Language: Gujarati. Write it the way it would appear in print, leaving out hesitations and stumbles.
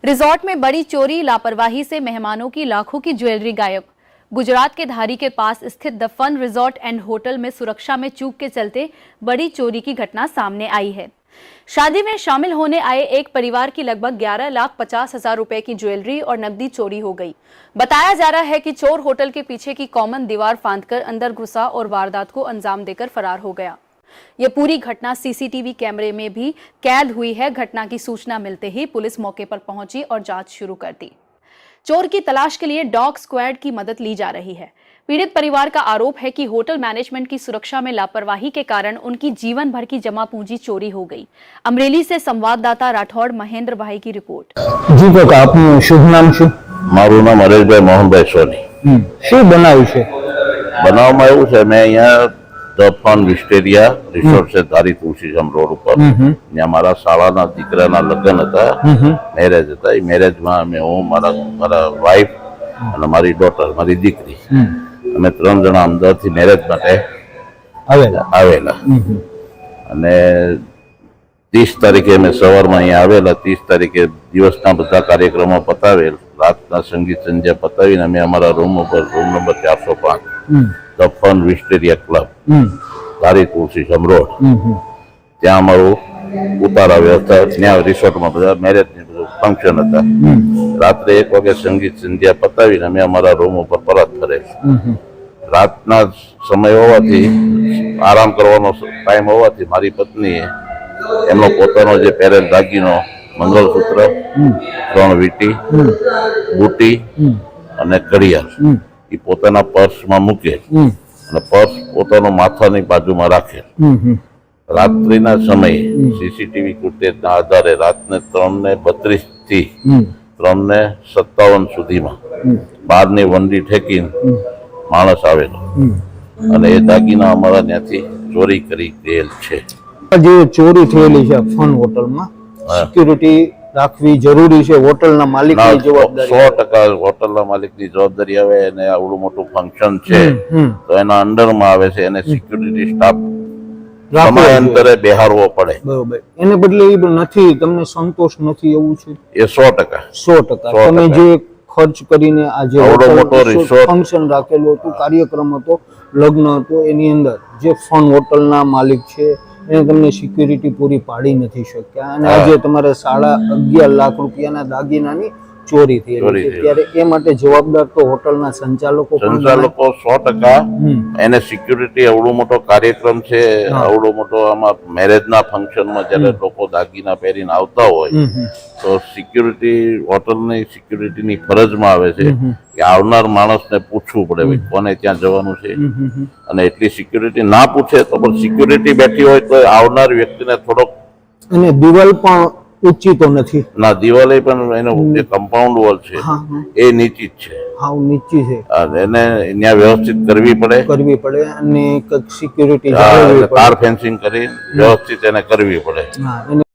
रिजॉर्ट में बड़ी चोरी, लापरवाही से मेहमानों की लाखों की ज्वेलरी गायब। गुजरात के धारी के पास स्थित the fun resort and hotel में सुरक्षा में चूक के चलते बड़ी चोरी की घटना सामने आई है। शादी में शामिल होने आए एक परिवार की लगभग 11,50,000 रुपए की ज्वेलरी और नकदी चोरी हो गई। बताया जा रहा है कि चोर होटल के पीछे की कॉमन दीवार फांदकर अंदर घुसा और वारदात को अंजाम देकर फरार हो गया। यह पूरी घटना सीसीटीवी कैमरे में भी कैद हुई है। घटना की सूचना मिलते ही पुलिस मौके पर पहुंची और जांच शुरू कर दी। चोर की तलाश के लिए डॉग स्क्वाड की मदद ली जा रही है। पीड़ित परिवार का आरोप है कि होटल मैनेजमेंट की सुरक्षा में लापरवाही के कारण उनकी जीवन भर की जमा पूंजी चोरी हो गई। अमरेली से संवाददाता राठौड़ महेंद्र भाई की रिपोर्ट। जी काका, आपનું શુભ નામ શું? મારું નામ હરેશભાઈ મોહનભાઈ સોની। શું બનાવ્યું છે? બનાવમાં એવું છે, મેં અહીંયા ધ ફન વિસ્ટેરિયા રિસોર્ટ છે ધારી તુલસીધામ રોડ ઉપર, ત્યાં મારા શાળાના દીકરાના લગ્ન હતા, મેરેજ હતા। એ મેરેજમાં હું મારા વાઈફ અને મારી ડોટર, મારી દીકરી, અમે 3 જણા અમદાવાદથી મેરેજ માટે આવેલા અને 30 તારીખે અમે સવારમાં અહીંયા આવેલા। 30 તારીખે દિવસના બધા કાર્યક્રમો પતાવેલ, રાતના સંગીત સંધ્યા પતાવીને અમે અમારા રૂમ ઉપર, room number 405 the Fun Wisteria Club Dhari Tulsidham road, ત્યાં અમારું ઉતારા વ્યવસ્થા, ત્યાં રિસોર્ટમાં બધા મેરેજની બધું ફંક્શન હતા। રાત્રે 1 વાગે સંગીત સંધ્યા પતાવીને અમે અમારા રૂમ ઉપર પરત ફરેલ। રાતના સમય હોવાથી, આરામ કરવાનો ટાઈમ હોવાથી મારી પત્નીએ એમનો પોતાનો જે પહેરેલ દાગીનો, મંગળસૂત્ર, 3 વીંટી, બુટી અને ઘડિયાળ એ પોતાના પર્સમાં મૂકે અને પર્સ પોતાનો માથાની બાજુમાં રાખે। રાત્રિના સમયે સીસીટીવી ફૂટેજના આધારે રાતને 3:32 થી 3:57 સુધીમાં બહારની વંડી ઠેકીને માણસ આવેલો અને એ દાગીના અમારા ત્યાંથી ચોરી કરી ગયેલ છે। જે ચોરી થયેલી છે ફન હોટલમાં, સિક્યુરિટી રાખવી જરૂરી છે? હોટલના માલિકની જવાબદારી? 100% હોટલના માલિકની જવાબદારી આવે। અને આવડું મોટું ફંક્શન છે તો એના અંડરમાં આવે છે, એને સિક્યુરિટી સ્ટાફ સમયાંતરે બેહારવો પડે। બરોબર, એને બદલે એ નથી, તમને સંતોષ નથી એવું છે? એ 100%। તમે જે ખર્ચ કરીને આજે આવડો મોટો રિસોર્ટ ફંક્શન રાખેલું હતું, કાર્યક્રમ હતો, લગ્ન હતો, એની અંદર જે ફન હોટલના માલિક છે એને તમને સિક્યુરિટી પૂરી પાડી નથી શક્યા અને આજે તમારે 11.5 લાખ રૂપિયાના દાગીનાની ચોરી થઈ છે, ત્યારે એ માટે જવાબદાર તો હોટલના સંચાલકો 100%। એને સિક્યુરિટી, આવડો મોટો કાર્યક્રમ છે, આવડો મોટો આમાં મેરેજના ફંક્શનમાં જ્યારે લોકો દાગીના પહેરીને આવતા હોય તો સિક્યુરિટી, હોટલની સિક્યુરિટીની ફરજમાં આવે છે કે આવનાર માણસને પૂછવું પડે ભાઈ કોને ત્યાં જવાનું છે, અને એટલી સિક્યુરિટી ના પૂછે તો પણ સિક્યુરિટી બેઠી હોય તો આવનાર વ્યક્તિને થોડોક, અને દિવાલ પણ ઊંચી તો નથી ના, દિવાલે પણ એનો જે કમ્પાઉન્ડ વોલ છે એ નીચી જ છે, હાવ નીચી છે, એને ત્યાં વ્યવસ્થિત કરવી પડે અને સિક્યુરિટી તાર ફેન્સિંગ કરી વ્યવસ્થિત એને કરવી પડે।